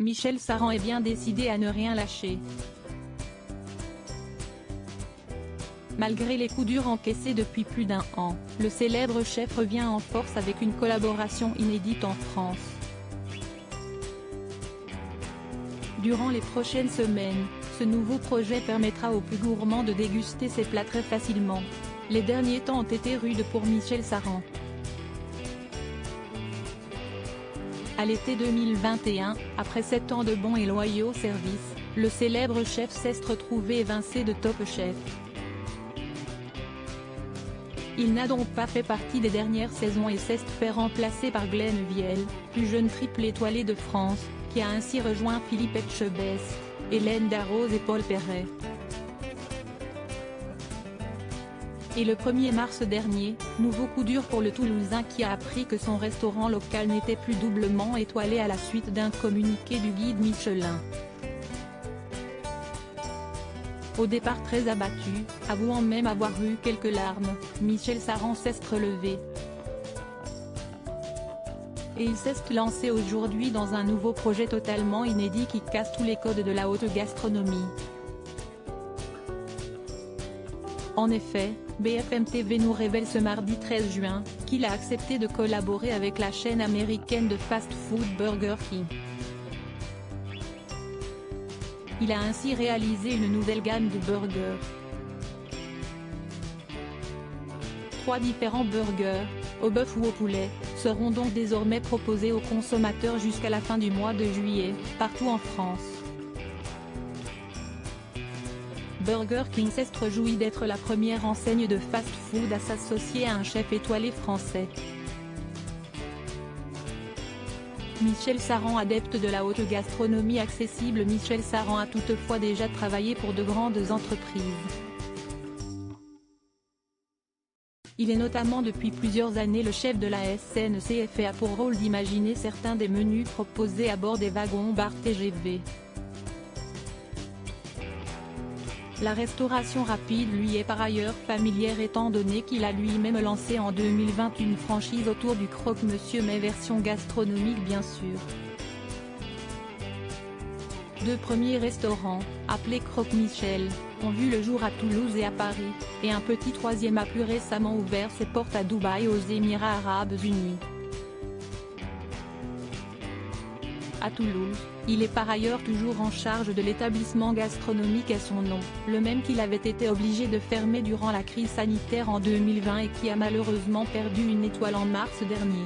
Michel Saran est bien décidé à ne rien lâcher. Malgré les coups durs encaissés depuis plus d'un an, le célèbre chef revient en force avec une collaboration inédite en France. Durant les prochaines semaines, ce nouveau projet permettra aux plus gourmands de déguster ses plats très facilement. Les derniers temps ont été rudes pour Michel Saran. À l'été 2021, après 7 ans de bons et loyaux services, le célèbre chef s'est retrouvé évincé de Top Chef. Il n'a donc pas fait partie des dernières saisons et s'est fait remplacer par Glenn Viel, plus jeune triple étoilé de France, qui a ainsi rejoint Philippe Etchebest, Hélène Darroze et Paul Perret. Et le 1er mars dernier, nouveau coup dur pour le Toulousain qui a appris que son restaurant local n'était plus doublement étoilé à la suite d'un communiqué du guide Michelin. Au départ très abattu, avouant même avoir eu quelques larmes, Michel Saran s'est relevé. Et il s'est lancé aujourd'hui dans un nouveau projet totalement inédit qui casse tous les codes de la haute gastronomie. En effet, BFM TV nous révèle ce mardi 13 juin, qu'il a accepté de collaborer avec la chaîne américaine de fast-food Burger King. Il a ainsi réalisé une nouvelle gamme de burgers. 3 différents burgers, au bœuf ou au poulet, seront donc désormais proposés aux consommateurs jusqu'à la fin du mois de juillet, partout en France. Burger King s'est réjoui d'être la première enseigne de fast-food à s'associer à un chef étoilé français. Michel Saran, adepte de la haute gastronomie accessible. Michel Saran a toutefois déjà travaillé pour de grandes entreprises. Il est notamment depuis plusieurs années le chef de la SNCF et a pour rôle d'imaginer certains des menus proposés à bord des wagons-bar TGV. La restauration rapide lui est par ailleurs familière étant donné qu'il a lui-même lancé en 2020 une franchise autour du croque-monsieur mais version gastronomique bien sûr. 2 premiers restaurants, appelés Croque Michel, ont vu le jour à Toulouse et à Paris, et un petit 3e a plus récemment ouvert ses portes à Dubaï aux Émirats Arabes Unis. À Toulouse, il est par ailleurs toujours en charge de l'établissement gastronomique à son nom, le même qu'il avait été obligé de fermer durant la crise sanitaire en 2020 et qui a malheureusement perdu une étoile en mars dernier.